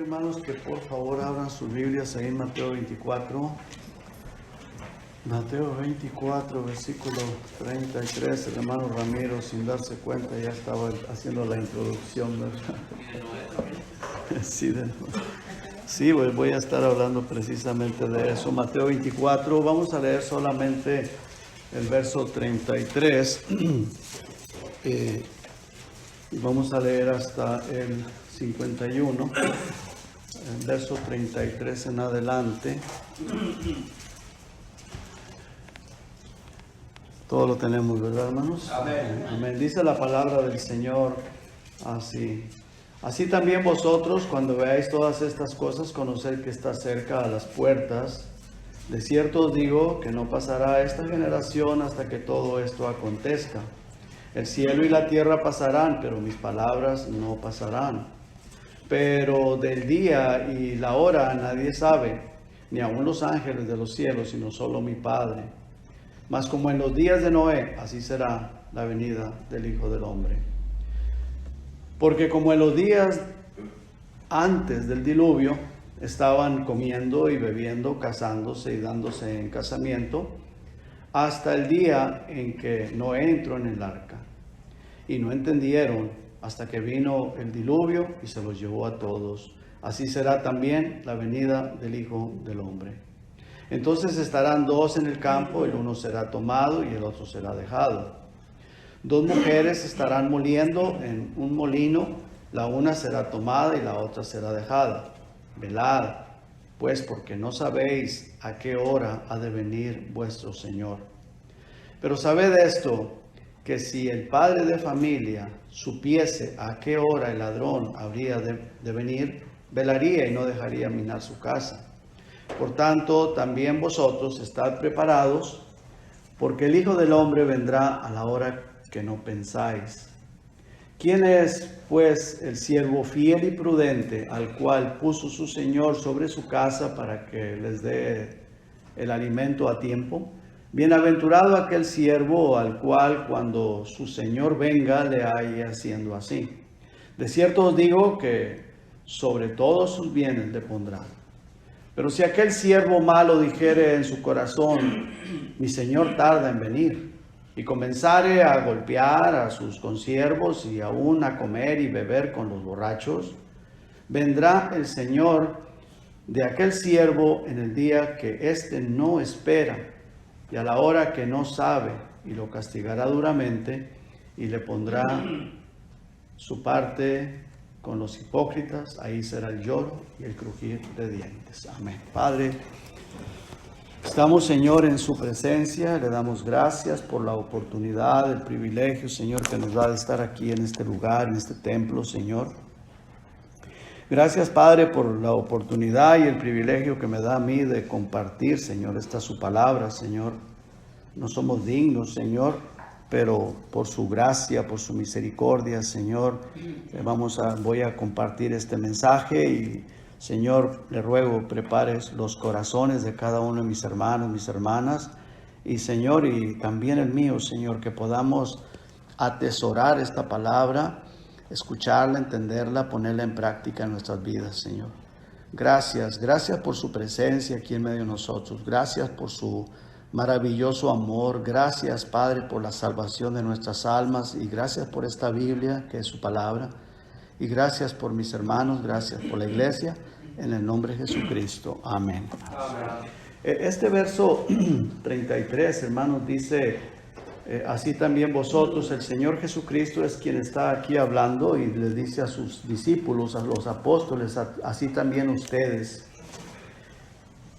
hermanos, que por favor abran sus Biblias ahí en Mateo 24. Mateo 24, versículo 33. El hermano Ramiro, sin darse cuenta, ya estaba haciendo la introducción, ¿verdad? Sí, voy a estar hablando precisamente de eso. Mateo 24, vamos a leer solamente el verso 33. Y vamos a leer hasta el 51, el verso 33 en adelante. Todo lo tenemos, ¿verdad, hermanos? Amén. Amén. Dice la palabra del Señor así. Así también vosotros, cuando veáis todas estas cosas, conoced que está cerca a las puertas. De cierto os digo que no pasará esta generación hasta que todo esto acontezca. El cielo y la tierra pasarán, pero mis palabras no pasarán. Pero del día y la hora nadie sabe, ni aun los ángeles de los cielos, sino solo mi Padre. Mas como en los días de Noé, así será la venida del Hijo del Hombre. Porque como en los días antes del diluvio, estaban comiendo y bebiendo, casándose y dándose en casamiento, hasta el día en que Noé entró en el arca. Y no entendieron hasta que vino el diluvio y se los llevó a todos. Así será también la venida del Hijo del Hombre. Entonces estarán dos en el campo, el uno será tomado y el otro será dejado. Dos mujeres estarán moliendo en un molino, la una será tomada y la otra será dejada. Velad, pues, porque no sabéis a qué hora ha de venir vuestro Señor. Pero sabed esto, que si el padre de familia supiese a qué hora el ladrón habría de venir, velaría y no dejaría minar su casa. Por tanto, también vosotros estad preparados, porque el Hijo del Hombre vendrá a la hora que no pensáis. ¿Quién es, pues, el siervo fiel y prudente, al cual puso su Señor sobre su casa para que les dé el alimento a tiempo? Bienaventurado aquel siervo al cual cuando su Señor venga le halle haciendo así. De cierto os digo que sobre todos sus bienes le pondrá. Pero si aquel siervo malo dijere en su corazón, mi Señor tarda en venir, y comenzare a golpear a sus consiervos y aún a comer y beber con los borrachos, vendrá el Señor de aquel siervo en el día que éste no espera, y a la hora que no sabe, y lo castigará duramente, y le pondrá su parte con los hipócritas. Ahí será el lloro y el crujir de dientes. Amén. Padre, estamos, Señor, en su presencia. Le damos gracias por la oportunidad, el privilegio, Señor, que nos da de estar aquí en este lugar, en este templo, Señor. Gracias, Padre, por la oportunidad y el privilegio que me da a mí de compartir, Señor, esta su palabra, Señor. No somos dignos, Señor, pero por su gracia, por su misericordia, Señor, voy a compartir este mensaje y, Señor, le ruego, prepares los corazones de cada uno de mis hermanos, mis hermanas, y, Señor, y también el mío, Señor, que podamos atesorar esta palabra, escucharla, entenderla, ponerla en práctica en nuestras vidas, Señor. Gracias por su presencia aquí en medio de nosotros. Gracias por su maravilloso amor. Gracias, Padre, por la salvación de nuestras almas, y gracias por esta Biblia que es su palabra. Y gracias por mis hermanos, gracias por la iglesia, en el nombre de Jesucristo. Amén. Amén. Este verso 33, hermanos, dice: así también vosotros, el Señor Jesucristo es quien está aquí hablando y les dice a sus discípulos, a los apóstoles, así también ustedes.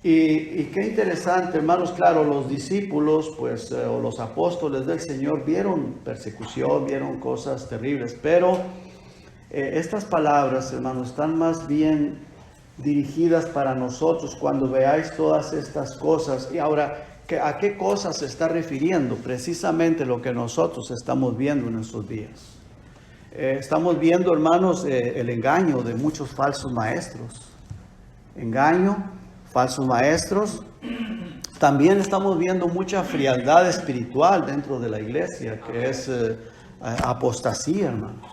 Y qué interesante, hermanos. Claro, los discípulos, pues, o los apóstoles del Señor vieron persecución, vieron cosas terribles, pero estas palabras, hermanos, están más bien dirigidas para nosotros cuando veáis todas estas cosas. Y ahora, ¿a qué cosas se está refiriendo? Precisamente lo que nosotros estamos viendo en estos días. Estamos viendo, hermanos, el engaño de muchos falsos maestros. Engaño, falsos maestros. También estamos viendo mucha frialdad espiritual dentro de la iglesia, que es apostasía, hermanos.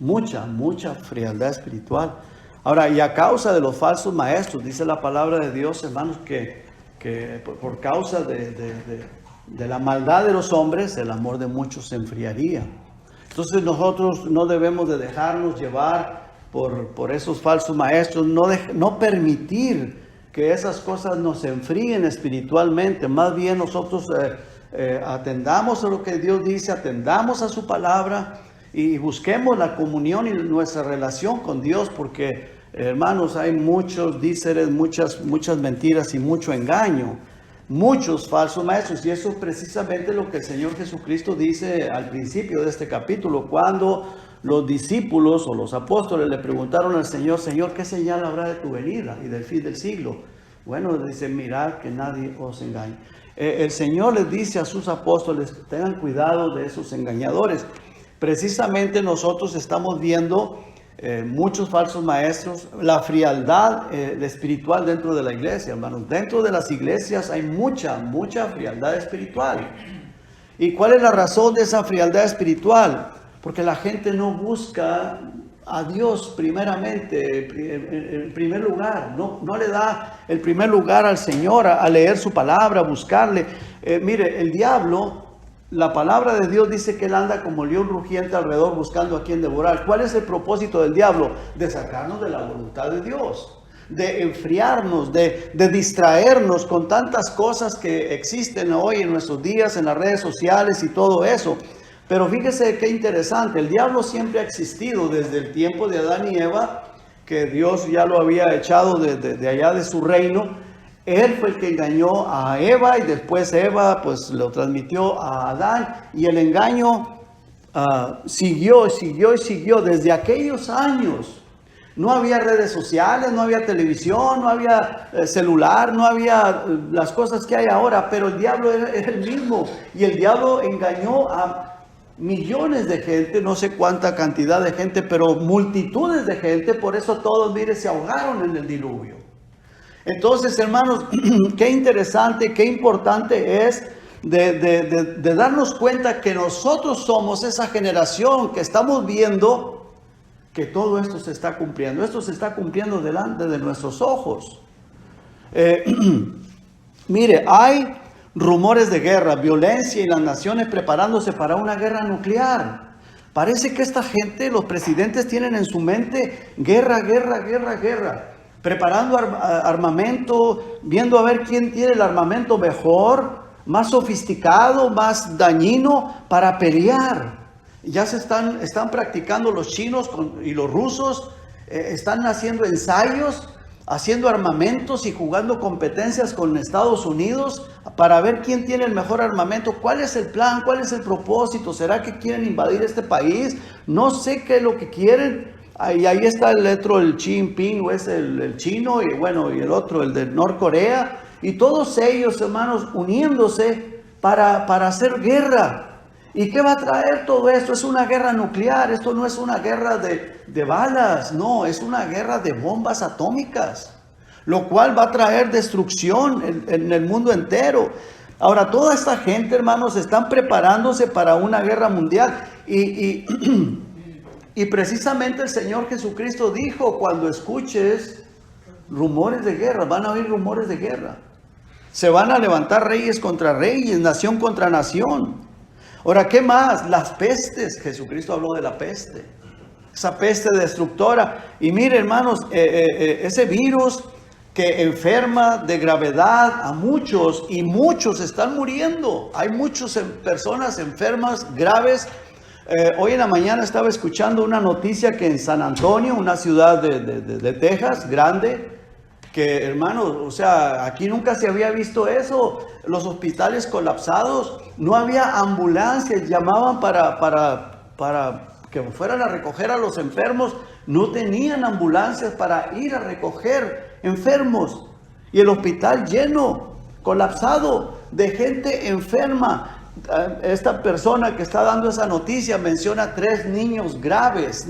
Mucha frialdad espiritual. Ahora, y a causa de los falsos maestros, dice la palabra de Dios, hermanos, que por causa de la maldad de los hombres, el amor de muchos se enfriaría. Entonces nosotros no debemos de dejarnos llevar por esos falsos maestros, no permitir que esas cosas nos enfríen espiritualmente. Más bien nosotros atendamos a lo que Dios dice, atendamos a su palabra y busquemos la comunión y nuestra relación con Dios, porque hermanos, hay muchos díceres, muchas mentiras y mucho engaño, muchos falsos maestros, y eso es precisamente lo que el Señor Jesucristo dice al principio de este capítulo, cuando los discípulos o los apóstoles le preguntaron al Señor: Señor, ¿qué señal habrá de tu venida y del fin del siglo? Bueno, dice: mirad que nadie os engañe. El Señor les dice a sus apóstoles: tengan cuidado de esos engañadores. Precisamente nosotros estamos viendo muchos falsos maestros, la frialdad espiritual dentro de la iglesia, hermanos. Dentro de las iglesias hay mucha frialdad espiritual. ¿Y cuál es la razón de esa frialdad espiritual? Porque la gente no busca a Dios primeramente, en primer lugar, no le da el primer lugar al Señor, a leer su palabra, a buscarle. Mire, el diablo, la palabra de Dios dice que él anda como león rugiente alrededor buscando a quien devorar. ¿Cuál es el propósito del diablo? De sacarnos de la voluntad de Dios, de enfriarnos, de distraernos con tantas cosas que existen hoy en nuestros días, en las redes sociales y todo eso. Pero fíjese qué interesante, el diablo siempre ha existido desde el tiempo de Adán y Eva, que Dios ya lo había echado de allá de su reino. Él fue el que engañó a Eva y después Eva pues lo transmitió a Adán, y el engaño siguió desde aquellos años. No había redes sociales, no había televisión, no había celular, no había las cosas que hay ahora, pero el diablo era el mismo, y el diablo engañó a millones de gente, no sé cuánta cantidad de gente, pero multitudes de gente. Por eso todos, mire, se ahogaron en el diluvio. Entonces, hermanos, qué interesante, qué importante es de darnos cuenta que nosotros somos esa generación que estamos viendo que todo esto se está cumpliendo. Esto se está cumpliendo delante de nuestros ojos. Mire, hay rumores de guerra, violencia y las naciones preparándose para una guerra nuclear. Parece que esta gente, los presidentes, tienen en su mente guerra, preparando armamento, viendo a ver quién tiene el armamento mejor, más sofisticado, más dañino para pelear. Ya están practicando los chinos y los rusos, están haciendo ensayos, haciendo armamentos y jugando competencias con Estados Unidos para ver quién tiene el mejor armamento. ¿Cuál es el plan? ¿Cuál es el propósito? ¿Será que quieren invadir este país? No sé qué es lo que quieren. Y ahí está el otro, el Xi Jinping, o es el chino, y bueno, y el otro, el de Norcorea, y todos ellos, hermanos, uniéndose para hacer guerra. ¿Y qué va a traer todo esto? Es una guerra nuclear. Esto no es una guerra de balas, no, es una guerra de bombas atómicas, lo cual va a traer destrucción en el mundo entero. Ahora, toda esta gente, hermanos, están preparándose para una guerra mundial, y precisamente el Señor Jesucristo dijo: cuando escuches rumores de guerra, van a oír rumores de guerra. Se van a levantar reyes contra reyes, nación contra nación. Ahora, ¿qué más? Las pestes. Jesucristo habló de la peste, esa peste destructora. Y mire, hermanos, ese virus que enferma de gravedad a muchos, y muchos están muriendo. Hay muchas personas enfermas graves. Hoy en la mañana estaba escuchando una noticia que en San Antonio, una ciudad de Texas grande, que, hermanos, o sea, aquí nunca se había visto eso. Los hospitales colapsados, no había ambulancias, llamaban para que fueran a recoger a los enfermos, no tenían ambulancias para ir a recoger enfermos, y el hospital lleno, colapsado de gente enferma. Esta persona que está dando esa noticia menciona 3 niños graves,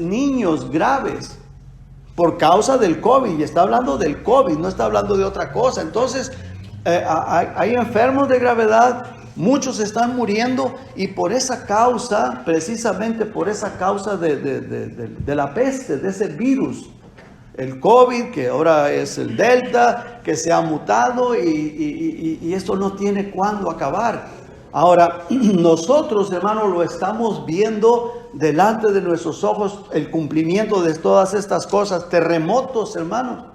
por causa del COVID, y está hablando del COVID, no está hablando de otra cosa. Entonces, hay enfermos de gravedad, muchos están muriendo, y por esa causa, precisamente por esa causa de la peste, de ese virus, el COVID, que ahora es el Delta, que se ha mutado y esto no tiene cuándo acabar. Ahora, nosotros, hermanos, lo estamos viendo delante de nuestros ojos, el cumplimiento de todas estas cosas. Terremotos, hermanos.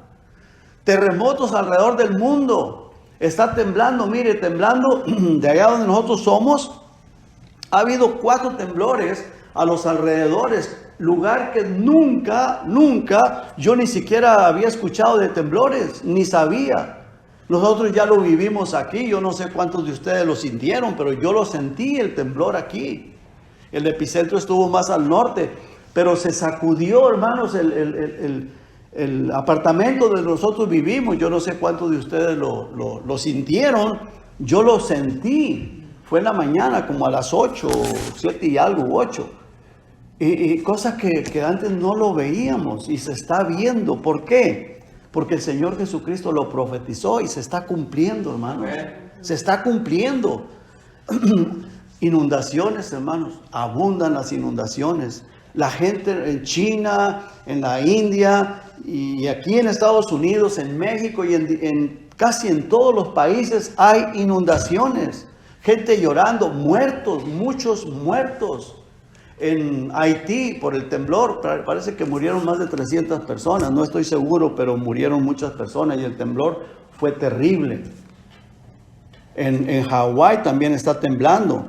Terremotos alrededor del mundo. Está temblando, mire, temblando de allá donde nosotros somos. Ha habido 4 temblores a los alrededores. Lugar que nunca yo ni siquiera había escuchado de temblores, ni sabía. Nosotros ya lo vivimos aquí, yo no sé cuántos de ustedes lo sintieron, pero yo lo sentí, el temblor aquí. El epicentro estuvo más al norte, pero se sacudió, hermanos, el apartamento donde nosotros vivimos. Yo no sé cuántos de ustedes lo sintieron, yo lo sentí. Fue en la mañana, como a las 8, 7 y algo, 8. Y cosas que antes no lo veíamos y se está viendo. ¿Por qué? Porque el Señor Jesucristo lo profetizó y se está cumpliendo, hermanos. Se está cumpliendo. Inundaciones, hermanos. Abundan las inundaciones. La gente en China, en la India y aquí en Estados Unidos, en México y en casi en todos los países hay inundaciones. Gente llorando, muertos, muchos muertos. En Haití, por el temblor, parece que murieron más de 300 personas, no estoy seguro, pero murieron muchas personas y el temblor fue terrible. En Hawái también está temblando,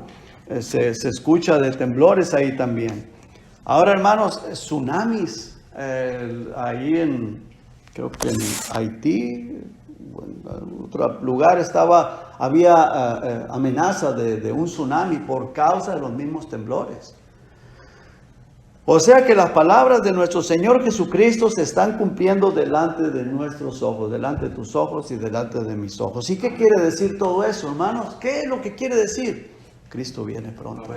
se escucha de temblores ahí también. Ahora, hermanos, tsunamis, ahí creo que en Haití, en otro lugar había amenaza de un tsunami por causa de los mismos temblores. O sea que las palabras de nuestro Señor Jesucristo se están cumpliendo delante de nuestros ojos, delante de tus ojos y delante de mis ojos. ¿Y qué quiere decir todo eso, hermanos? ¿Qué es lo que quiere decir? Cristo viene pronto.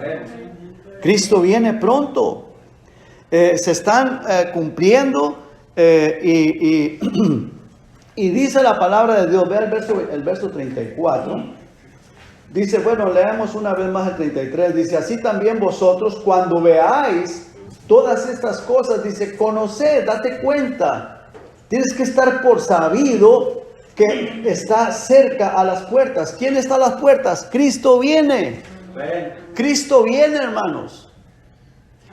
Cristo viene pronto. Se están cumpliendo y dice la palabra de Dios. Vea el verso 34. Dice, bueno, leemos una vez más el 33. Dice, así también vosotros cuando veáis todas estas cosas, dice, conoced, date cuenta. Tienes que estar por sabido que está cerca a las puertas. ¿Quién está a las puertas? Cristo viene. Cristo viene, hermanos.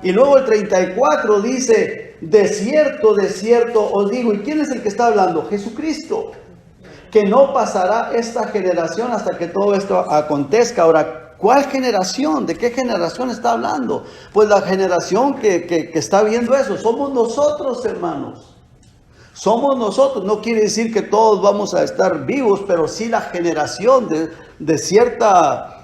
Y luego el 34 dice, de cierto os digo. ¿Y quién es el que está hablando? Jesucristo. Que no pasará esta generación hasta que todo esto acontezca. Ahora, ¿cuál generación? ¿De qué generación está hablando? Pues la generación que está viendo eso. Somos nosotros, hermanos. Somos nosotros. No quiere decir que todos vamos a estar vivos, pero sí la generación de cierta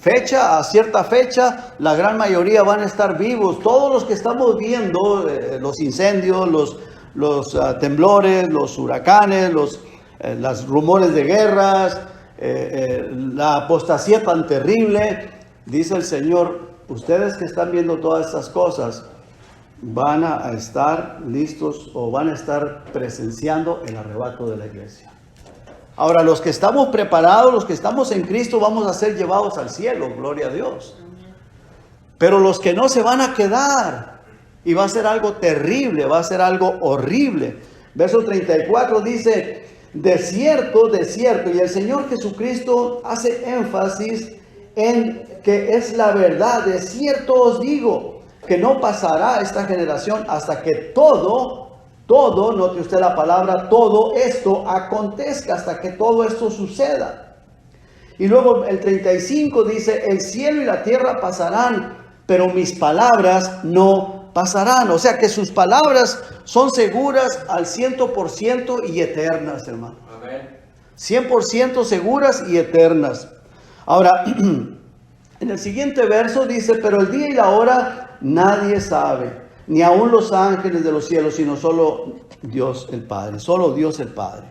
fecha a cierta fecha, la gran mayoría van a estar vivos. Todos los que estamos viendo, los incendios, los temblores, los huracanes, los rumores de guerras, la apostasía tan terrible, dice el Señor, ustedes que están viendo todas estas cosas van a estar listos o van a estar presenciando el arrebato de la iglesia. Ahora, los que estamos preparados, los que estamos en Cristo, vamos a ser llevados al cielo, gloria a Dios. Pero los que no se van a quedar, y va a ser algo terrible, va a ser algo horrible. Verso 34 dice, de cierto, y el Señor Jesucristo hace énfasis en que es la verdad. De cierto os digo, que no pasará esta generación hasta que todo, note usted la palabra, todo esto acontezca, hasta que todo esto suceda. Y luego el 35 dice, el cielo y la tierra pasarán, pero mis palabras no pasarán. O sea que sus palabras son seguras al 100% y eternas, hermano. 100% seguras y eternas. Ahora, en el siguiente verso dice, pero el día y la hora nadie sabe, ni aun los ángeles de los cielos, sino solo Dios el Padre, solo Dios el Padre.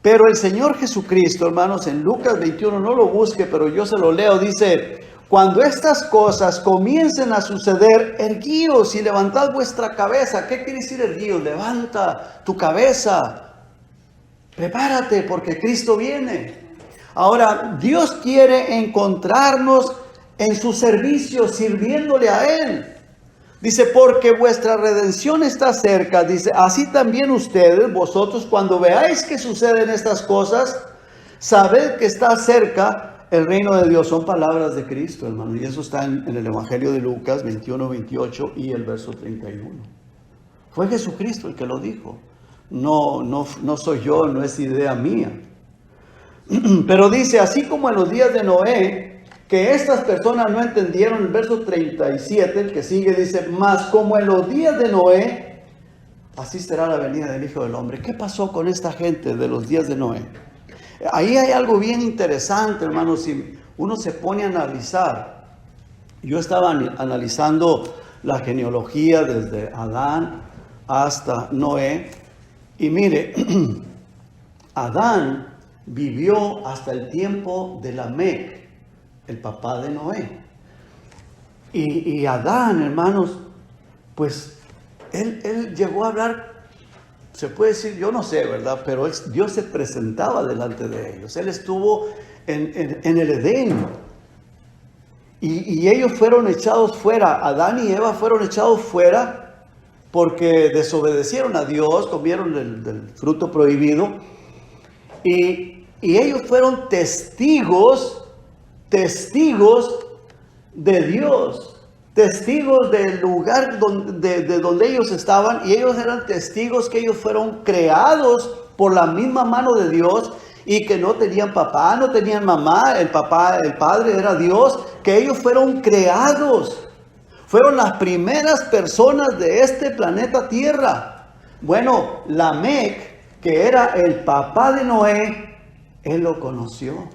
Pero el Señor Jesucristo, hermanos, en Lucas 21, no lo busque, pero yo se lo leo, dice, cuando estas cosas comiencen a suceder, erguíos y levantad vuestra cabeza. ¿Qué quiere decir erguíos? Levanta tu cabeza, prepárate porque Cristo viene. Ahora, Dios quiere encontrarnos en su servicio, sirviéndole a Él. Dice, porque vuestra redención está cerca. Dice, así también ustedes, vosotros, cuando veáis que suceden estas cosas, sabed que está cerca el reino de Dios. Son palabras de Cristo, hermano. Y eso está en el Evangelio de Lucas 21, 28 y el verso 31. Fue Jesucristo el que lo dijo. No soy yo, no es idea mía. Pero dice, así como en los días de Noé, que estas personas no entendieron, el verso 37, el que sigue, dice, mas como en los días de Noé, así será la venida del Hijo del Hombre. ¿Qué pasó con esta gente de los días de Noé? Ahí hay algo bien interesante, hermanos, si uno se pone a analizar. Yo estaba analizando la genealogía desde Adán hasta Noé, y mire, Adán vivió hasta el tiempo de Lamec, el papá de Noé. Y Adán, hermanos, pues él llegó a hablar, se puede decir, yo no sé, ¿verdad? Pero Dios se presentaba delante de ellos. Él estuvo en el Edén. Y ellos fueron echados fuera. Adán y Eva fueron echados fuera porque desobedecieron a Dios, comieron del fruto prohibido. Y ellos fueron testigos de Dios, testigos del lugar de donde ellos estaban, y ellos eran testigos que ellos fueron creados por la misma mano de Dios, y que no tenían papá, no tenían mamá, el padre era Dios, que ellos fueron creados, fueron las primeras personas de este planeta Tierra. Bueno, Lamec, que era el papá de Noé, él lo conoció.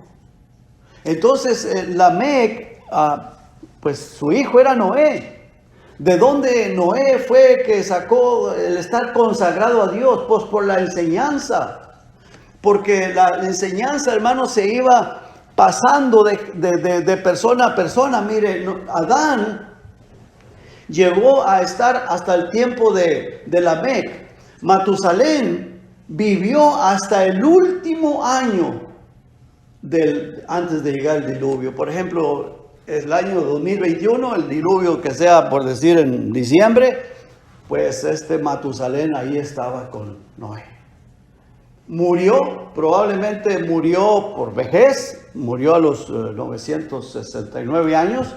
Entonces Lamec, pues su hijo era Noé. ¿De dónde Noé fue que sacó el estar consagrado a Dios? Pues por la enseñanza. Porque la enseñanza, hermanos, se iba pasando de persona a persona. Mire, Adán llegó a estar hasta el tiempo de Lamec. Matusalén vivió hasta el último año antes de llegar el diluvio. Por ejemplo, el año 2021, el diluvio que sea, por decir, en diciembre, pues Matusalén ahí estaba con Noé. Probablemente murió por vejez, murió a los 969 años,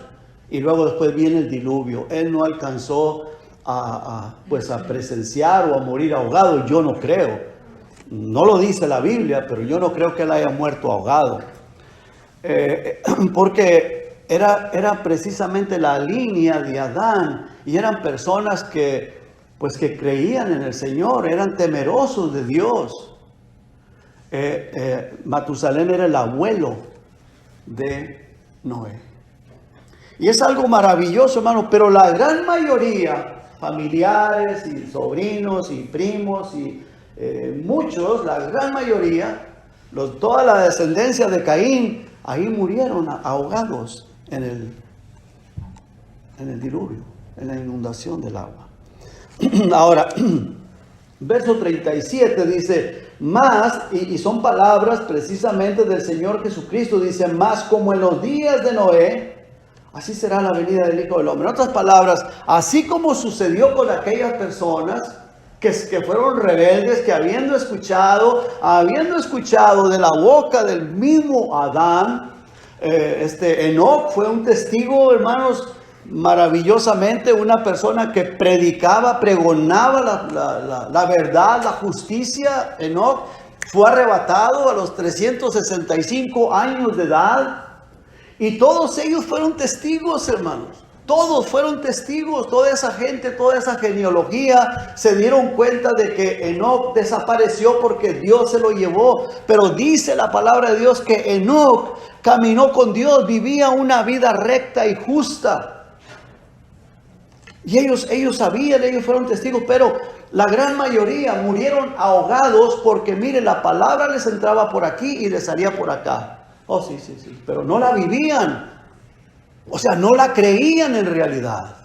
y luego después viene el diluvio. Él no alcanzó a presenciar o a morir ahogado, yo no creo. No lo dice la Biblia, pero yo no creo que él haya muerto ahogado. Porque era precisamente la línea de Adán, y eran personas que creían en el Señor, eran temerosos de Dios. Matusalén era el abuelo de Noé. Y es algo maravilloso, hermano, pero la gran mayoría, familiares y sobrinos y primos y muchos, la gran mayoría, toda la descendencia de Caín, ahí murieron ahogados en el diluvio, en la inundación del agua. Ahora, verso 37 dice, más, y son palabras precisamente del Señor Jesucristo, dice, más como en los días de Noé, así será la venida del Hijo del Hombre. En otras palabras, así como sucedió con aquellas personas que fueron rebeldes, que habiendo escuchado de la boca del mismo Adán, Enoc fue un testigo, hermanos, maravillosamente, una persona que pregonaba la verdad, la justicia. Enoc fue arrebatado a los 365 años de edad, y todos ellos fueron testigos, hermanos. Todos fueron testigos, toda esa gente, toda esa genealogía se dieron cuenta de que Enoc desapareció porque Dios se lo llevó. Pero dice la palabra de Dios que Enoc caminó con Dios, vivía una vida recta y justa. Y ellos sabían, ellos fueron testigos, pero la gran mayoría murieron ahogados porque, mire, la palabra les entraba por aquí y les salía por acá. Oh, sí, pero no la vivían. O sea, no la creían en realidad.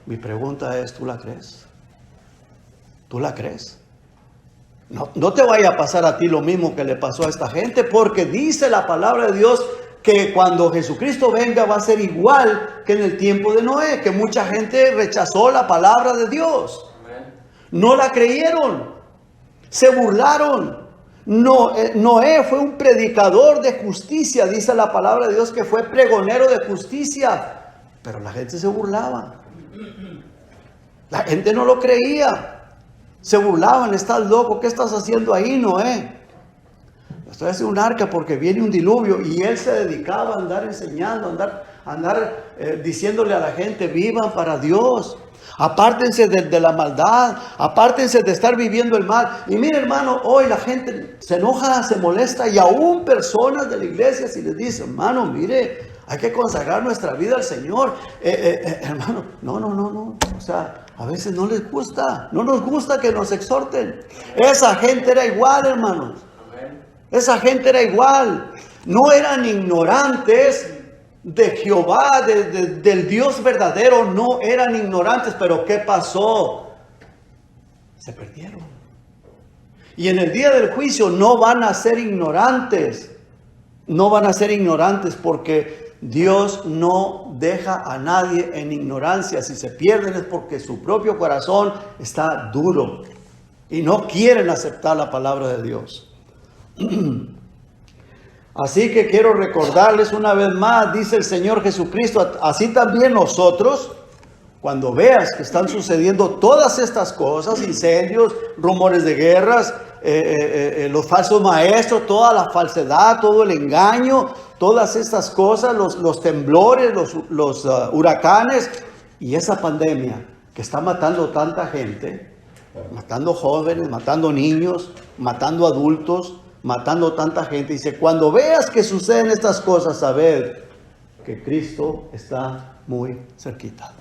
Mi pregunta es, ¿tú la crees? ¿Tú la crees? No te vaya a pasar a ti lo mismo que le pasó a esta gente, porque dice la palabra de Dios que cuando Jesucristo venga va a ser igual que en el tiempo de Noé, que mucha gente rechazó la palabra de Dios. No la creyeron, se burlaron. Noé fue un predicador de justicia, dice la palabra de Dios, que fue pregonero de justicia, pero la gente se burlaba. La gente no lo creía. Se burlaban, estás loco, ¿qué estás haciendo ahí, Noé? Estoy haciendo un arca porque viene un diluvio. Y él se dedicaba a andar enseñando, andar diciéndole a la gente, vivan para Dios. Apártense de la maldad, apártense de estar viviendo el mal. Y mire, hermano, hoy la gente se enoja, se molesta, y aún personas de la iglesia si les dicen, hermano, mire, hay que consagrar nuestra vida al Señor. Hermano, no. O sea, a veces no les gusta, no nos gusta que nos exhorten. Esa gente era igual, hermanos. Esa gente era igual. No eran ignorantes de Jehová, del Dios verdadero. No eran ignorantes, pero ¿qué pasó? Se perdieron. Y en el día del juicio no van a ser ignorantes. No van a ser ignorantes porque Dios no deja a nadie en ignorancia. Si se pierden es porque su propio corazón está duro y no quieren aceptar la palabra de Dios. Así que quiero recordarles una vez más, dice el Señor Jesucristo, así también nosotros, cuando veas que están sucediendo todas estas cosas, incendios, rumores de guerras, los falsos maestros, toda la falsedad, todo el engaño, todas estas cosas, los temblores, los huracanes y esa pandemia que está matando tanta gente, matando jóvenes, matando niños, matando adultos, matando tanta gente. Dice, cuando veas que suceden estas cosas, sabed que Cristo está muy cerquita.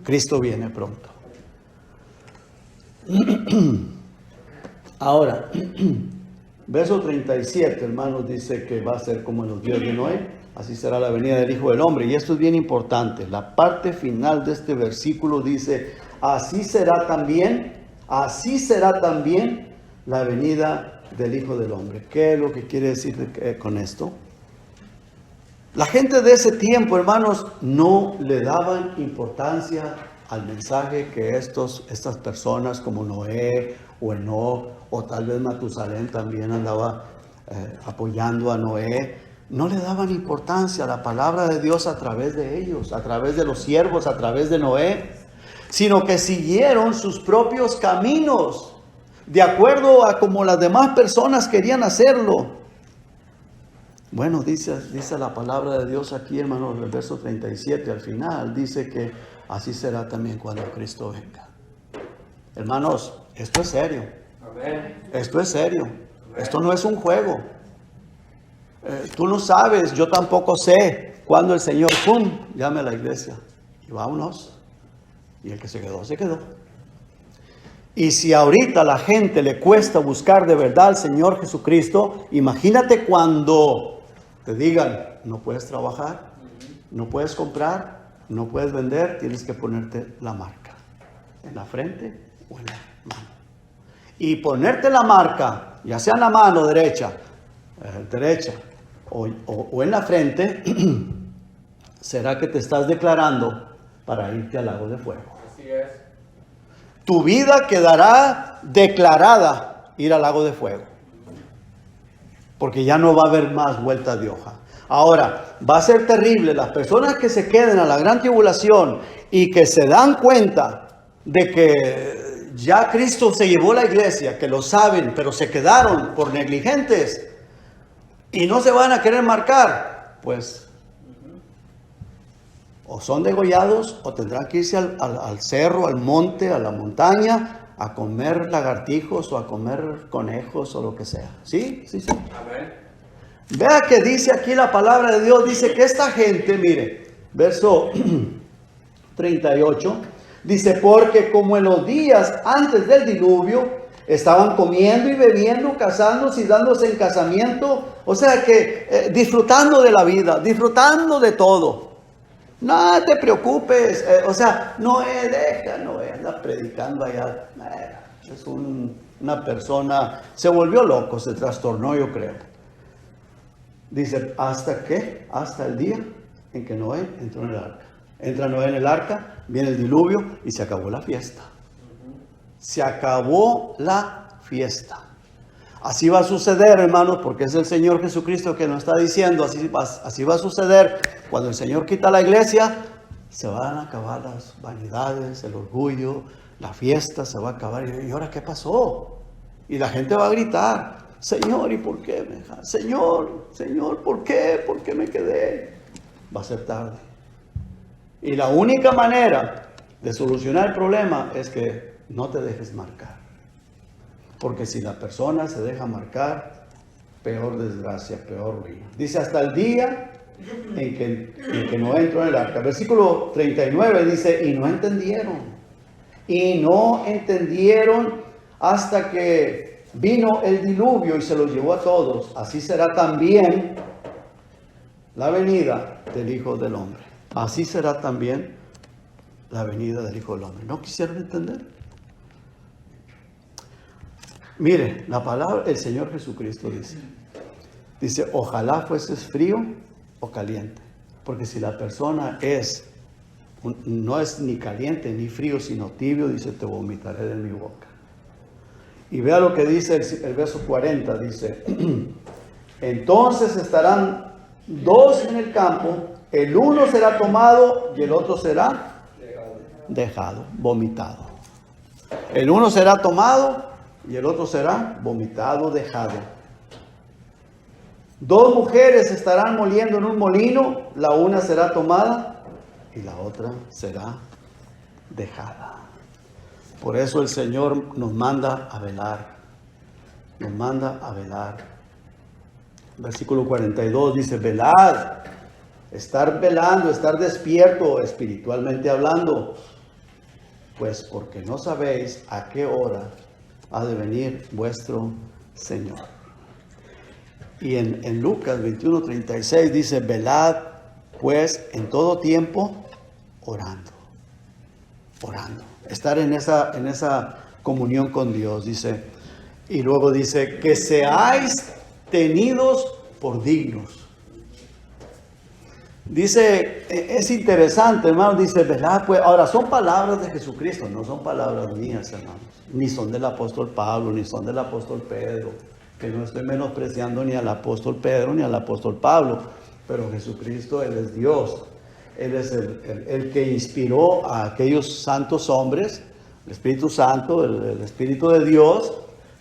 Cristo viene pronto. Ahora, verso 37, hermanos, dice que va a ser como en los días de Noé, así será la venida del Hijo del Hombre. Y esto es bien importante. La parte final de este versículo dice, así será también la venida del Hijo del Hombre. ¿Qué es lo que quiere decir con esto? La gente de ese tiempo, hermanos, no le daban importancia al mensaje que estas personas como Noé o Enoc o tal vez Matusalén también andaba apoyando a Noé. No le daban importancia a la palabra de Dios a través de ellos, a través de los siervos, a través de Noé, sino que siguieron sus propios caminos, de acuerdo a como las demás personas querían hacerlo. Bueno, dice la palabra de Dios aquí, hermanos, el verso 37 al final, dice que así será también cuando Cristo venga. Hermanos, esto es serio. Esto es serio. Esto no es un juego. Tú no sabes, yo tampoco sé cuándo el Señor, ¡pum!, llame a la iglesia. Y vámonos. Y el que se quedó, se quedó. Y si ahorita a la gente le cuesta buscar de verdad al Señor Jesucristo, imagínate cuando te digan, no puedes trabajar, no puedes comprar, no puedes vender, tienes que ponerte la marca en la frente o en la mano. Y ponerte la marca, ya sea en la mano derecha o en la frente, será que te estás declarando para irte al lago de fuego. Así es. Tu vida quedará declarada ir al lago de fuego. Porque ya no va a haber más vueltas de hoja. Ahora, va a ser terrible. Las personas que se queden a la gran tribulación y que se dan cuenta de que ya Cristo se llevó la iglesia, que lo saben, pero se quedaron por negligentes y no se van a querer marcar, pues o son degollados o tendrán que irse al cerro, al monte, a la montaña, a comer lagartijos o a comer conejos o lo que sea. ¿Sí? Sí, sí. Amén. Vea que dice aquí la palabra de Dios, dice que esta gente, mire, verso 38, dice, porque como en los días antes del diluvio, estaban comiendo y bebiendo, casándose y dándose en casamiento, o sea que disfrutando de la vida, disfrutando de todo. No te preocupes, o sea, Noé, anda predicando allá. Es una persona, se volvió loco, se trastornó, yo creo. Dice, ¿hasta qué? Hasta el día en que Noé entró en el arca. Entra Noé en el arca, viene el diluvio y se acabó la fiesta. Se acabó la fiesta. Así va a suceder, hermanos, porque es el Señor Jesucristo que nos está diciendo, así va a suceder. Cuando el Señor quita la iglesia, se van a acabar las vanidades, el orgullo, la fiesta se va a acabar. ¿Y ahora qué pasó? Y la gente va a gritar, Señor, ¿y por qué me dejaste? Señor, ¿por qué? ¿Por qué me quedé? Va a ser tarde. Y la única manera de solucionar el problema es que no te dejes marcar. Porque si la persona se deja marcar, peor desgracia, peor ruina. Dice, hasta el día en que no entró en el arca. Versículo 39 dice, y no entendieron hasta que vino el diluvio y se los llevó a todos. Así será también la venida del Hijo del Hombre. Así será también la venida del Hijo del Hombre. ¿No quisieron entender? Mire, la palabra, el Señor Jesucristo dice, ojalá fueses frío o caliente. Porque si la persona no es ni caliente ni frío, sino tibio, dice, te vomitaré de mi boca. Y vea lo que dice el verso 40, dice, entonces estarán dos en el campo, el uno será tomado y el otro será dejado, vomitado. El uno será tomado y el otro será vomitado, dejado. Dos mujeres estarán moliendo en un molino, la una será tomada y la otra será dejada. Por eso el Señor nos manda a velar. Nos manda a velar. Versículo 42 dice, velad. Estar velando, estar despierto espiritualmente hablando. Pues porque no sabéis a qué hora ha de venir vuestro Señor. Y en Lucas 21:36 dice, velad pues en todo tiempo orando. Estar en esa comunión con Dios, dice. Y luego dice, que seáis tenidos por dignos. Dice, es interesante, hermanos, dice, velad pues. Ahora, son palabras de Jesucristo, no son palabras mías, hermanos. Ni son del apóstol Pablo, ni son del apóstol Pedro. Que no estoy menospreciando ni al apóstol Pedro ni al apóstol Pablo, pero Jesucristo, Él es Dios. Él es el que inspiró a aquellos santos hombres, el Espíritu Santo, el Espíritu de Dios,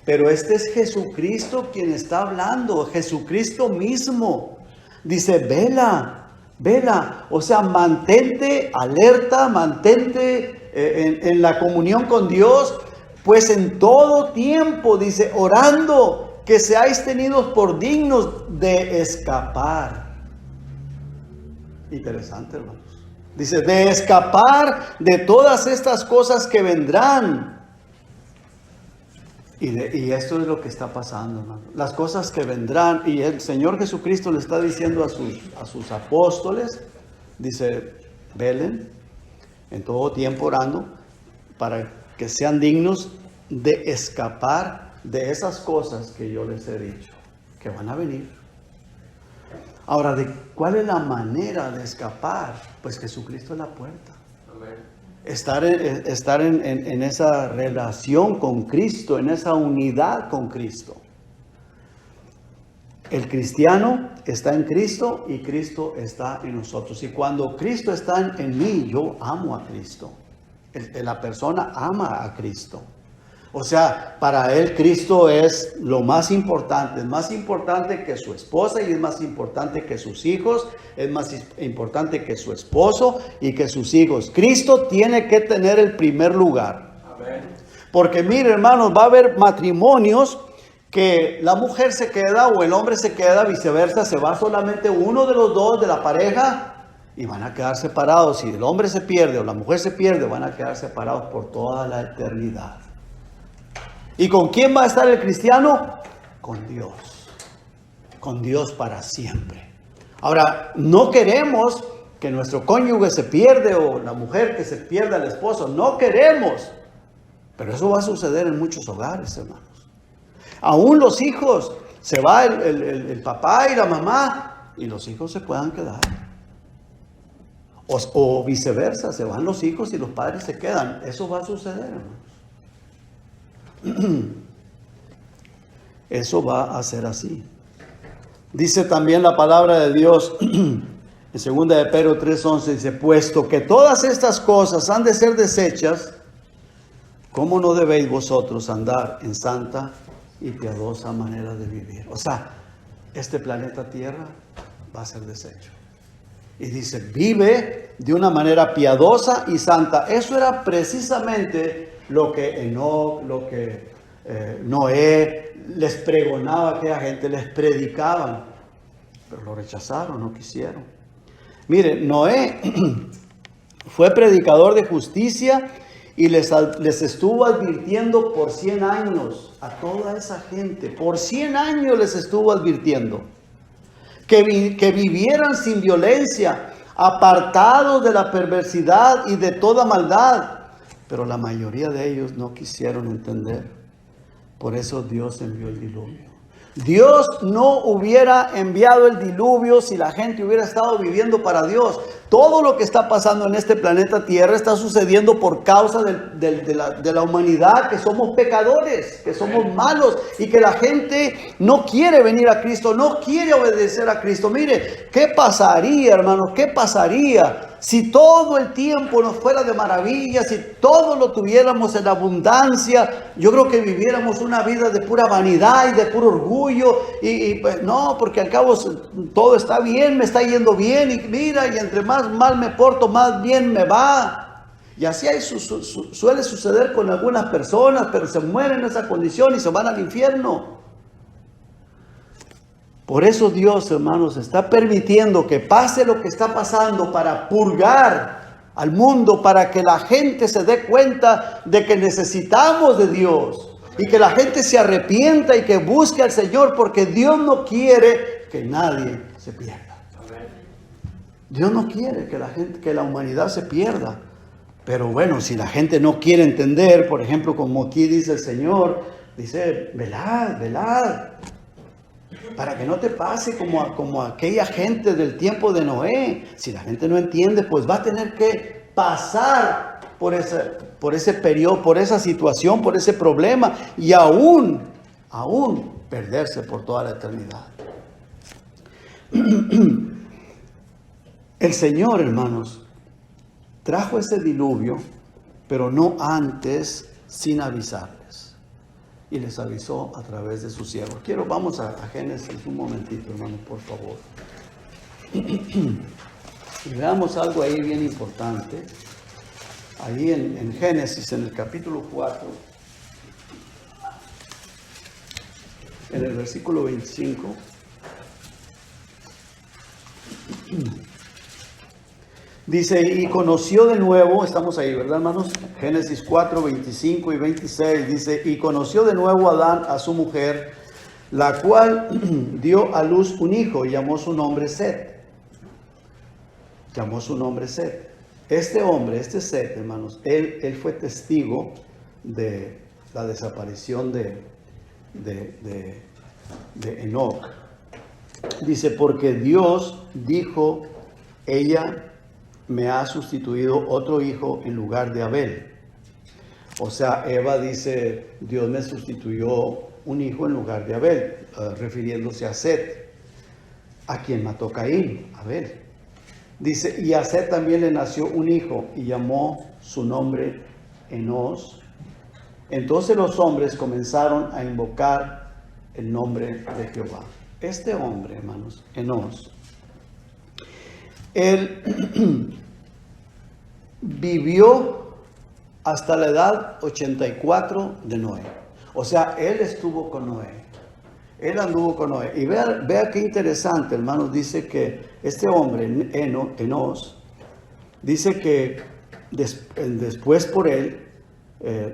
pero este es Jesucristo quien está hablando, Jesucristo mismo. Dice, vela, o sea, mantente alerta, mantente en la comunión con Dios, pues en todo tiempo, dice, orando, que seáis tenidos por dignos de escapar. Interesante, hermanos. Dice, de escapar de todas estas cosas que vendrán. Y esto es lo que está pasando, hermanos. Las cosas que vendrán. Y el Señor Jesucristo le está diciendo a sus apóstoles, dice, velen en todo tiempo orando para que sean dignos de escapar de esas cosas que yo les he dicho, que van a venir. Ahora, ¿cuál es la manera de escapar? Pues Jesucristo es la puerta. Amén. Estar en esa relación con Cristo, en esa unidad con Cristo. El cristiano está en Cristo y Cristo está en nosotros. Y cuando Cristo está en mí, yo amo a Cristo. La persona ama a Cristo. O sea, para él Cristo es lo más importante. Es más importante que su esposa y es más importante que sus hijos. Es más importante que su esposo y que sus hijos. Cristo tiene que tener el primer lugar. Amén. Porque mire, hermanos, va a haber matrimonios que la mujer se queda o el hombre se queda, viceversa, se va solamente uno de los dos de la pareja y van a quedar separados. Si el hombre se pierde o la mujer se pierde, van a quedar separados por toda la eternidad. ¿Y con quién va a estar el cristiano? Con Dios. Con Dios para siempre. Ahora, no queremos que nuestro cónyuge se pierda o la mujer que se pierda al esposo. No queremos. Pero eso va a suceder en muchos hogares, hermanos. Aún los hijos Se va el papá y la mamá y los hijos se puedan quedar. O viceversa, se van los hijos y los padres se quedan. Eso va a suceder, hermanos. Eso va a ser así. Dice también la palabra de Dios en 2 de Pedro 3:11, dice, puesto que todas estas cosas han de ser deshechas, ¿cómo no debéis vosotros andar en santa y piadosa manera de vivir? O sea, este planeta Tierra va a ser deshecho. Y dice, vive de una manera piadosa y santa. Eso era precisamente lo que Enoc, lo que Noé les pregonaba a aquella gente, les predicaban. Pero lo rechazaron, no quisieron. Mire, Noé fue predicador de justicia y les estuvo advirtiendo por 100 años a toda esa gente. Por 100 años les estuvo advirtiendo. Que vivieran sin violencia, apartados de la perversidad y de toda maldad. Pero la mayoría de ellos no quisieron entender. Por eso Dios envió el diluvio. Dios no hubiera enviado el diluvio si la gente hubiera estado viviendo para Dios. Todo lo que está pasando en este planeta Tierra está sucediendo por causa de la humanidad, que somos pecadores, que somos malos y que la gente no quiere venir a Cristo, no quiere obedecer a Cristo. Mire, ¿qué pasaría, hermanos? ¿Qué pasaría si todo el tiempo nos fuera de maravilla, si todo lo tuviéramos en abundancia? Yo creo que viviéramos una vida de pura vanidad y de puro orgullo. Y pues no, porque al cabo todo está bien, me está yendo bien. Y mira, y entre más mal me porto, más bien me va. Y así suele suceder con algunas personas, pero se mueren en esa condición y se van al infierno. Por eso Dios, hermanos, está permitiendo que pase lo que está pasando para purgar al mundo, para que la gente se dé cuenta de que necesitamos de Dios y que la gente se arrepienta y que busque al Señor, porque Dios no quiere que nadie se pierda. Dios no quiere que la humanidad se pierda. Pero bueno, si la gente no quiere entender, por ejemplo, como aquí dice el Señor, dice, velad, velad, para que no te pase como aquella gente del tiempo de Noé. Si la gente no entiende, pues va a tener que pasar por ese periodo, por esa situación, por ese problema, y aún perderse por toda la eternidad. El Señor, hermanos, trajo ese diluvio, pero no antes, sin avisarles. Y les avisó a través de sus siervos. Vamos a Génesis un momentito, hermanos, por favor. Y veamos algo ahí bien importante. Ahí en Génesis, en el capítulo 4, en el versículo 25. Dice, y conoció de nuevo, estamos ahí, ¿verdad, hermanos? Génesis 4, 25 y 26, dice, y conoció de nuevo Adán a su mujer, la cual dio a luz un hijo y llamó su nombre Set. Llamó su nombre Set. Este hombre, este Set, hermanos, él fue testigo de la desaparición de Enoc. Dice, porque Dios dijo, ella me ha sustituido otro hijo en lugar de Abel. O sea, Eva dice, Dios me sustituyó un hijo en lugar de Abel, refiriéndose a Set, a quien mató Caín, Abel. Dice, y a Set también le nació un hijo y llamó su nombre Enos. Entonces los hombres comenzaron a invocar el nombre de Jehová. Este hombre, hermanos, Enos, él vivió hasta la edad 84 de Noé. O sea, él estuvo con Noé. Él anduvo con Noé. Y vea qué interesante, hermanos. Dice que este hombre, Enos, dice que después por él,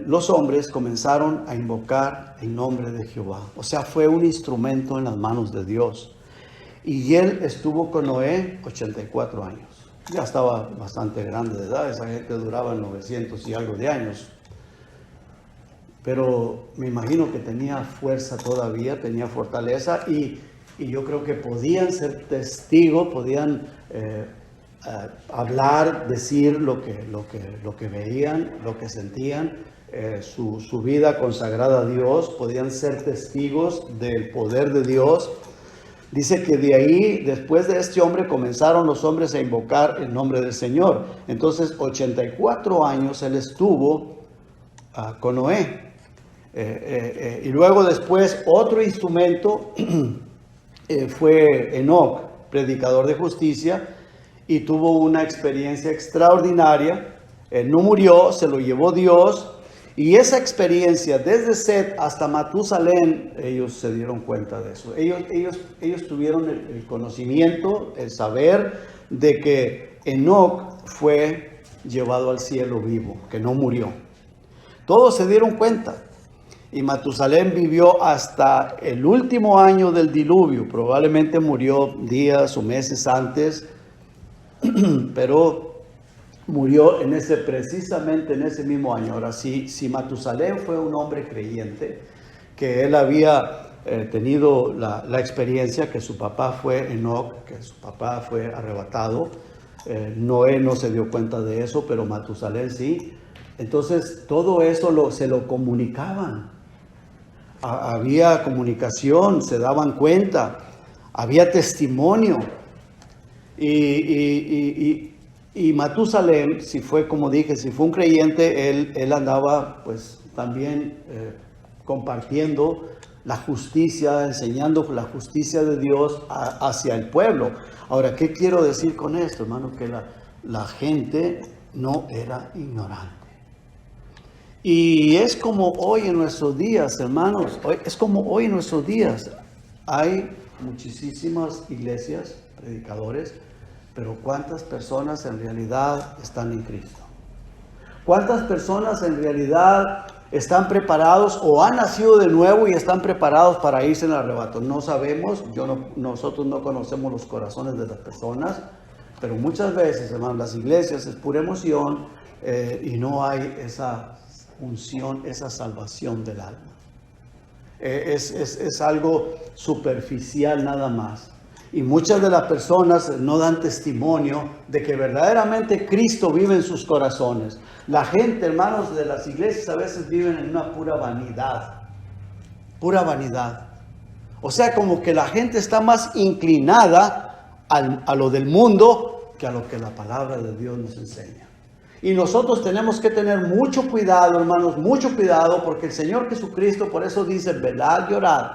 los hombres comenzaron a invocar el nombre de Jehová. O sea, fue un instrumento en las manos de Dios. Y él estuvo con Noé 84 años. Ya estaba bastante grande de edad. Esa gente duraba 900 y algo de años. pero me imagino que tenía fuerza todavía, tenía fortaleza y yo creo que podían ser testigos, podían hablar, decir lo que veían, lo que sentían, su vida consagrada a Dios, podían ser testigos del poder de Dios. Dice que de ahí, después de este hombre, comenzaron los hombres a invocar el nombre del Señor. Entonces, 84 años él estuvo con Noé. Y luego después otro instrumento fue Enoc, predicador de justicia, y tuvo una experiencia extraordinaria. Él no murió, se lo llevó Dios. Y esa experiencia, desde Set hasta Matusalén, ellos se dieron cuenta de eso. Ellos tuvieron el conocimiento, el saber de que Enoc fue llevado al cielo vivo, que no murió. Todos se dieron cuenta. Y Matusalén vivió hasta el último año del diluvio. Probablemente murió días o meses antes, pero murió precisamente en ese mismo año. Ahora, si Matusalén fue un hombre creyente, que él había tenido la experiencia que su papá fue Enoc, que su papá fue arrebatado, Noé no se dio cuenta de eso, pero Matusalén sí. Entonces, todo eso se lo comunicaban. Había comunicación, se daban cuenta, había testimonio. Y Matusalén, si fue, como dije, si fue un creyente, él andaba pues también compartiendo la justicia, enseñando la justicia de Dios hacia el pueblo. Ahora, ¿qué quiero decir con esto, hermano? Que la gente no era ignorante. Y es como hoy en nuestros días, hermanos, hay muchísimas iglesias, predicadores, pero ¿cuántas personas en realidad están en Cristo? ¿Cuántas personas en realidad están preparados o han nacido de nuevo y están preparados para irse en el arrebato? No sabemos, nosotros no conocemos los corazones de las personas, pero muchas veces, hermanos, las iglesias es pura emoción y no hay esa unción, esa salvación del alma. Es algo superficial nada más. Y muchas de las personas no dan testimonio de que verdaderamente Cristo vive en sus corazones. La gente, hermanos, de las iglesias a veces viven en una pura vanidad. Pura vanidad. O sea, como que la gente está más inclinada a lo del mundo que a lo que la palabra de Dios nos enseña. Y nosotros tenemos que tener mucho cuidado, hermanos, mucho cuidado, porque el Señor Jesucristo por eso dice, velad y orad.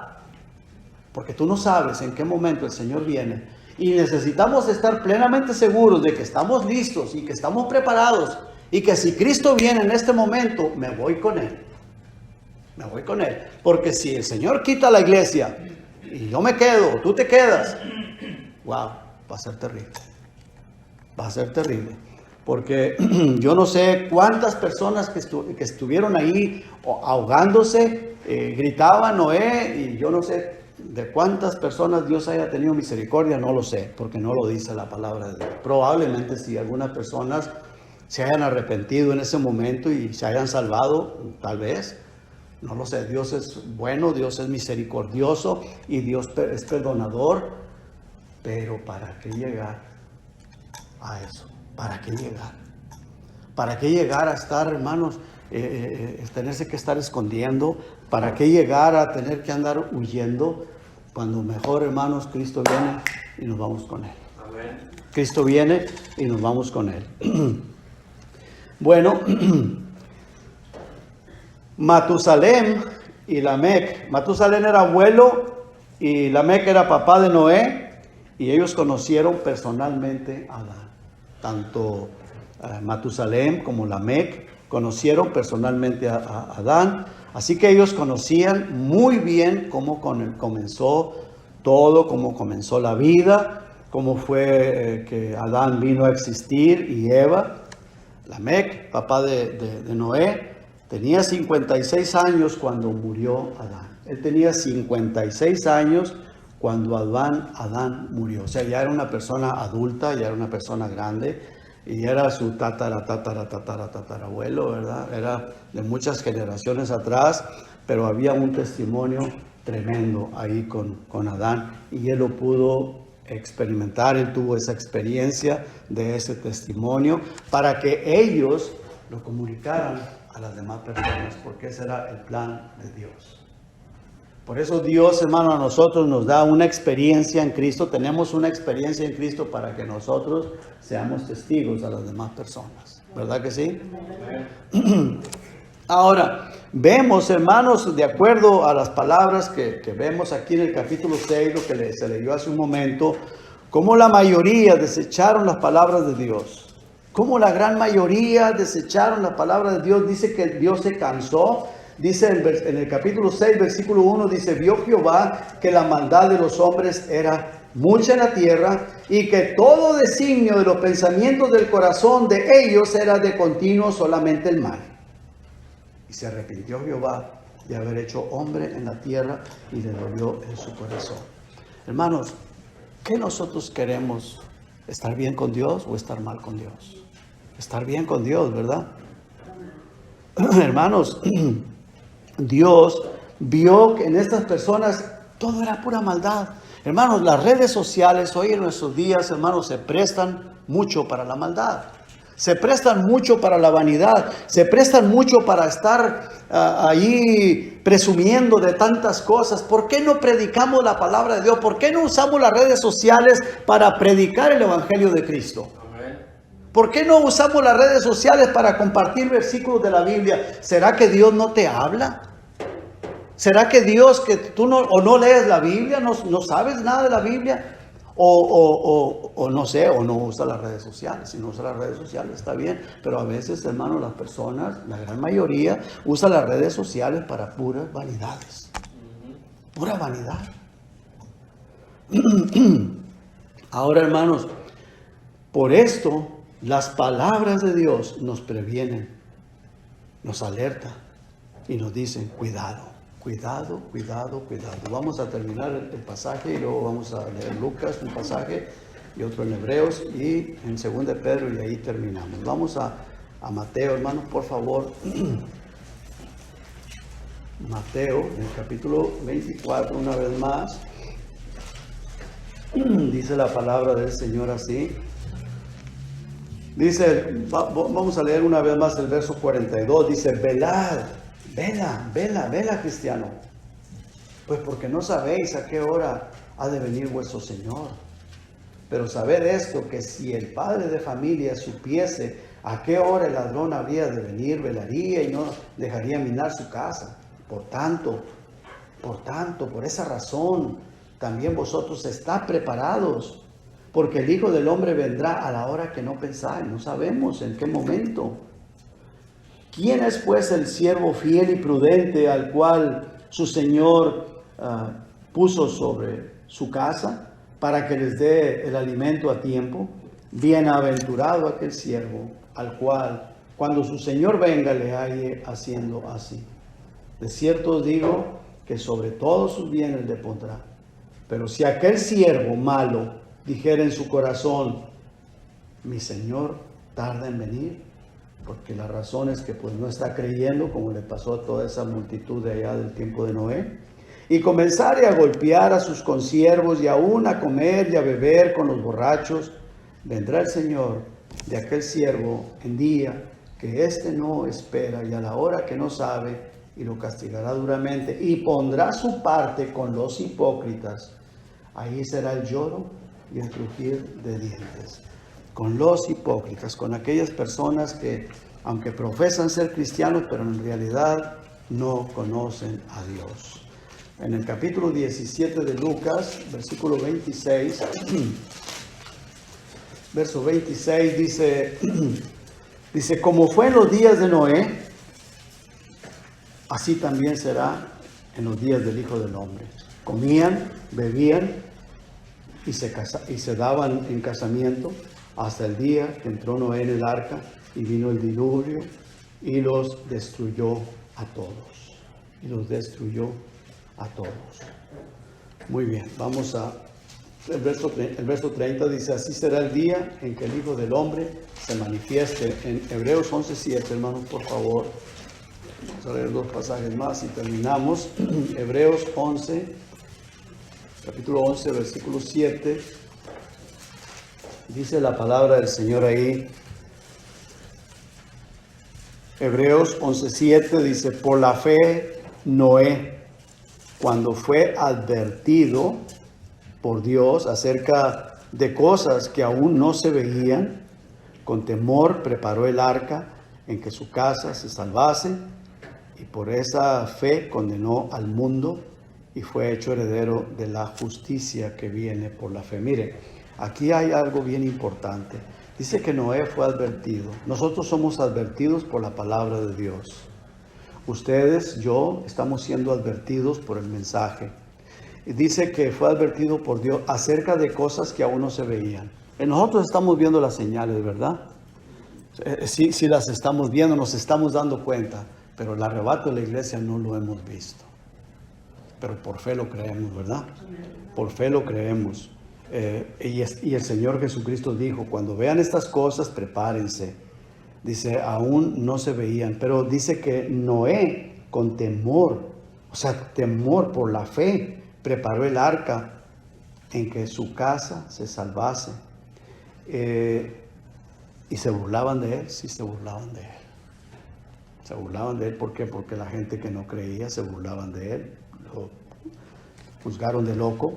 Porque tú no sabes en qué momento el Señor viene. Y necesitamos estar plenamente seguros de que estamos listos y que estamos preparados. Y que si Cristo viene en este momento, me voy con Él. Me voy con Él. Porque si el Señor quita la iglesia y yo me quedo, tú te quedas, wow, va a ser terrible. Va a ser terrible. Porque yo no sé cuántas personas que estuvieron ahí ahogándose, gritaban Noé, y yo no sé de cuántas personas Dios haya tenido misericordia, no lo sé, porque no lo dice la palabra de Dios. Probablemente si algunas personas se hayan arrepentido en ese momento y se hayan salvado, tal vez, no lo sé. Dios es bueno, Dios es misericordioso y Dios es perdonador, pero ¿para qué llegar a eso? ¿Para qué llegar? ¿Para qué llegar a estar, hermanos, tenerse que estar escondiendo? ¿Para qué llegar a tener que andar huyendo? Cuando mejor, hermanos, Cristo viene y nos vamos con Él. Amén. Cristo viene y nos vamos con Él. Bueno, Matusalén y Lamec. Matusalén era abuelo y Lamec era papá de Noé, y ellos conocieron personalmente a Adán. Tanto Matusalén como Lamec conocieron personalmente a Adán. Así que ellos conocían muy bien cómo comenzó todo, cómo comenzó la vida, cómo fue que Adán vino a existir y Eva. Lamec, papá de Noé, tenía 56 años cuando murió Adán. Él tenía 56 años cuando Adán murió. O sea, ya era una persona adulta, ya era una persona grande. y era su tatarabuelo, ¿verdad? Era de muchas generaciones atrás, pero había un testimonio tremendo ahí con Adán, y él lo pudo experimentar. Él tuvo esa experiencia de ese testimonio para que ellos lo comunicaran a las demás personas, porque ese era el plan de Dios. Por eso Dios, hermano, a nosotros nos da una experiencia en Cristo. Tenemos una experiencia en Cristo para que nosotros seamos testigos a las demás personas. ¿Verdad que sí? Ahora, vemos, hermanos, de acuerdo a las palabras que vemos aquí en el capítulo 6, lo que se leyó hace un momento, cómo la mayoría desecharon las palabras de Dios. Cómo la gran mayoría desecharon las palabras de Dios. Dice que Dios se cansó. Dice en el capítulo 6, versículo 1, dice: vio Jehová que la maldad de los hombres era mucha en la tierra, y que todo designio de los pensamientos del corazón de ellos era de continuo solamente el mal. Y se arrepintió Jehová de haber hecho hombre en la tierra, y le dolió en su corazón. Hermanos, ¿qué nosotros queremos? ¿Estar bien con Dios o estar mal con Dios? Estar bien con Dios, ¿verdad? Hermanos, Dios vio que en estas personas todo era pura maldad. Hermanos, las redes sociales hoy en nuestros días, hermanos, se prestan mucho para la maldad. Se prestan mucho para la vanidad. Se prestan mucho para estar ahí presumiendo de tantas cosas. ¿Por qué no predicamos la palabra de Dios? ¿Por qué no usamos las redes sociales para predicar el Evangelio de Cristo? ¿Por qué no usamos las redes sociales para compartir versículos de la Biblia? ¿Será que Dios no te habla? ¿Será que Dios, que tú no lees la Biblia, no sabes nada de la Biblia? O no sé, o no usa las redes sociales. Si no usa las redes sociales está bien, pero a veces, hermano, las personas, la gran mayoría, usa las redes sociales para puras vanidades. Pura vanidad. Ahora, hermanos, por esto las palabras de Dios nos previenen, nos alertan y nos dicen: cuidado, cuidado, cuidado, cuidado. Vamos a terminar el pasaje y luego vamos a leer Lucas, un pasaje, y otro en Hebreos y en 2 de Pedro, y ahí terminamos. Vamos a Mateo, hermanos, por favor. Mateo, en el capítulo 24, una vez más. Dice la palabra del Señor así. Dice, vamos a leer una vez más el verso 42, dice: velad, vela, cristiano, pues porque no sabéis a qué hora ha de venir vuestro Señor. Pero sabed esto, que si el padre de familia supiese a qué hora el ladrón habría de venir, velaría y no dejaría minar su casa. Por tanto, por esa razón, también vosotros estáis preparados, porque el Hijo del Hombre vendrá a la hora que no pensáis. No sabemos en qué momento. ¿Quién es pues el siervo fiel y prudente al cual su Señor puso sobre su casa para que les dé el alimento a tiempo? Bienaventurado aquel siervo al cual, cuando su Señor venga, le halle haciendo así. De cierto os digo que sobre todos sus bienes le pondrá. Pero si aquel siervo malo dijera en su corazón: mi Señor tarda en venir, porque la razón es que pues no está creyendo, como le pasó a toda esa multitud de allá del tiempo de Noé, y comenzare a golpear a sus consiervos y aún a comer y a beber con los borrachos, vendrá el Señor de aquel siervo en día que éste no espera y a la hora que no sabe, y lo castigará duramente y pondrá su parte con los hipócritas. Ahí será el lloro y el crujir de dientes. Con los hipócritas, con aquellas personas que, aunque profesan ser cristianos, pero en realidad no conocen a Dios. En el capítulo 17 de Lucas, versículo 26, verso 26 dice: como fue en los días de Noé, así también será en los días del Hijo del Hombre. Comían, bebían y se daban en casamiento hasta el día que entró Noé en el arca y vino el diluvio y los destruyó a todos. Muy bien, vamos a El verso 30 dice, así será el día en que el Hijo del Hombre se manifieste. En Hebreos 11:7, hermanos, por favor. Vamos a leer 2 pasajes más y terminamos. Hebreos 11, capítulo 11, versículo 7. Dice la palabra del Señor ahí. Hebreos 11:7 dice, por la fe Noé, cuando fue advertido por Dios acerca de cosas que aún no se veían, con temor preparó el arca en que su casa se salvase, y por esa fe condenó al mundo y fue hecho heredero de la justicia que viene por la fe. Mire, aquí hay algo bien importante. Dice que Noé fue advertido. Nosotros somos advertidos por la palabra de Dios. Ustedes, yo, estamos siendo advertidos por el mensaje. Y dice que fue advertido por Dios acerca de cosas que aún no se veían. Nosotros estamos viendo las señales, ¿verdad? Sí las estamos viendo, nos estamos dando cuenta, pero el arrebato de la iglesia no lo hemos visto. Pero por fe lo creemos, ¿verdad? Por fe lo creemos. Y el Señor Jesucristo dijo, cuando vean estas cosas, prepárense. Dice, aún no se veían, pero dice que Noé, con temor, o sea, temor por la fe, preparó el arca en que su casa se salvase. Y se burlaban de él, sí se burlaban de él. Se burlaban de él, ¿por qué? Porque la gente que no creía se burlaban de él, lo juzgaron de loco.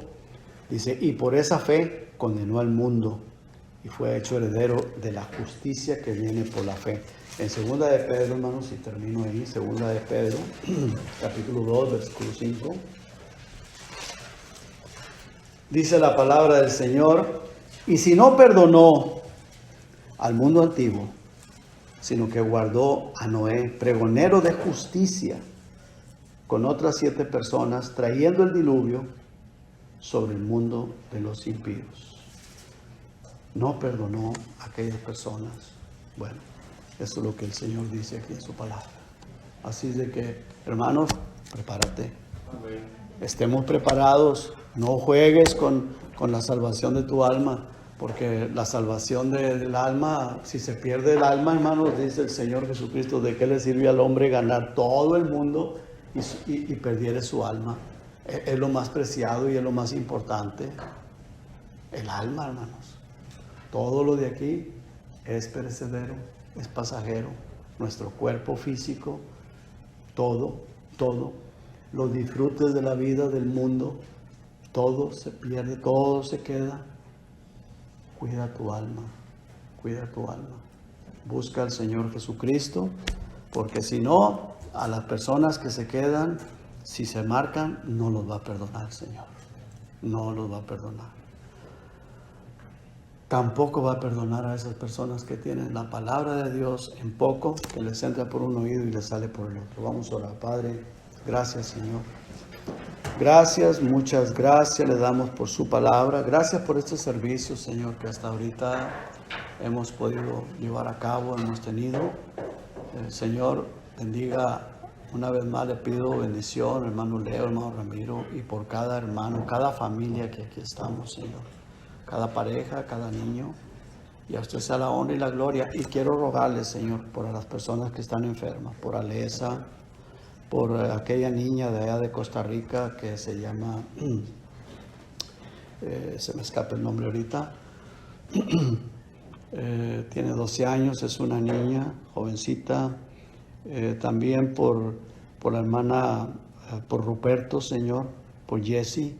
Dice, y por esa fe condenó al mundo y fue hecho heredero de la justicia que viene por la fe. En 2 de Pedro, hermanos, y termino ahí, 2 de Pedro, capítulo 2, versículo 5. Dice la palabra del Señor, y si no perdonó al mundo antiguo, sino que guardó a Noé, pregonero de justicia, con otras 7 personas, trayendo el diluvio sobre el mundo de los impíos. No perdonó a aquellas personas. Bueno, eso es lo que el Señor dice aquí en su palabra. Así de que, hermanos, prepárate. Estemos preparados. No juegues con la salvación de tu alma, porque la salvación del alma, si se pierde el alma, hermanos, dice el Señor Jesucristo, ¿de qué le sirve al hombre ganar todo el mundo y perdiere su alma? Es lo más preciado y es lo más importante. El alma, hermanos. Todo lo de aquí es perecedero, es pasajero. Nuestro cuerpo físico, todo. Los disfrutes de la vida, del mundo, todo se pierde, todo se queda. Cuida tu alma, cuida tu alma. Busca al Señor Jesucristo, porque si no, a las personas que se quedan, si se marcan, no los va a perdonar el Señor. No los va a perdonar. Tampoco va a perdonar a esas personas que tienen la palabra de Dios en poco, que les entra por un oído y les sale por el otro. Vamos a orar. Padre, gracias, Señor. Gracias, muchas gracias le damos por su palabra. Gracias por este servicio, Señor, que hasta ahorita hemos podido llevar a cabo, hemos tenido. Señor, bendiga una vez más, le pido bendición, hermano Leo, hermano Ramiro, y por cada hermano, cada familia que aquí estamos, Señor. Cada pareja, cada niño. Y a usted sea la honra y la gloria. Y quiero rogarle, Señor, por las personas que están enfermas, por Alesa, por aquella niña de allá de Costa Rica que se llama, se me escapa el nombre ahorita, tiene 12 años, es una niña, jovencita. También por la hermana, por Ruperto, Señor, por Jessie,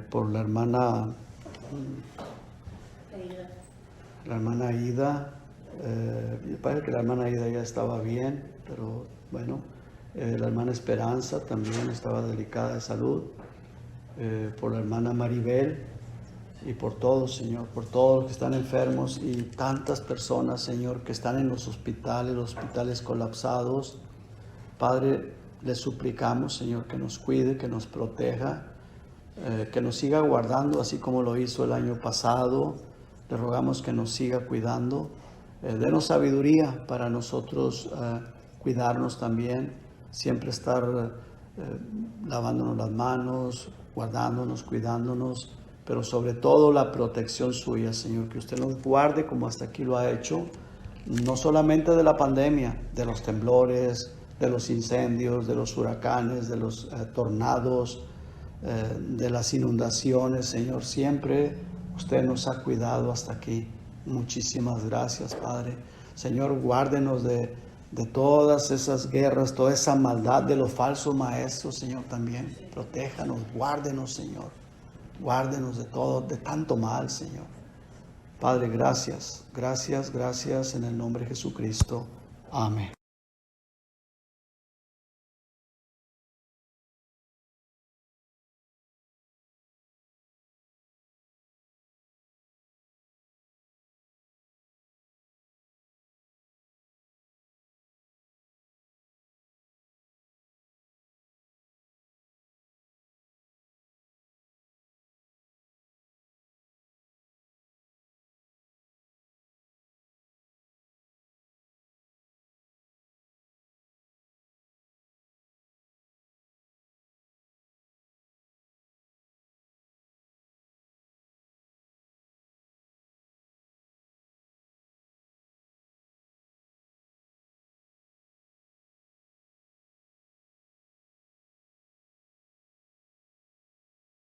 por la hermana Ida. Me parece que la hermana Ida ya estaba bien, pero bueno. La hermana Esperanza también estaba delicada de salud. Por la hermana Maribel y por todos, Señor, por todos los que están enfermos y tantas personas, Señor, que están en los hospitales colapsados. Padre, le suplicamos, Señor, que nos cuide, que nos proteja, que nos siga guardando así como lo hizo el año pasado. Le rogamos que nos siga cuidando. Denos sabiduría para nosotros cuidarnos también. Siempre estar lavándonos las manos, guardándonos, cuidándonos, pero sobre todo la protección suya, Señor, que usted nos guarde como hasta aquí lo ha hecho, no solamente de la pandemia, de los temblores, de los incendios, de los huracanes, de los tornados, de las inundaciones, Señor. Siempre usted nos ha cuidado hasta aquí. Muchísimas gracias, Padre. Señor, guárdenos de todas esas guerras, toda esa maldad de los falsos maestros, Señor, también. Protéjanos, guárdenos, Señor. Guárdenos de todo, de tanto mal, Señor. Padre, gracias, gracias, gracias en el nombre de Jesucristo. Amén.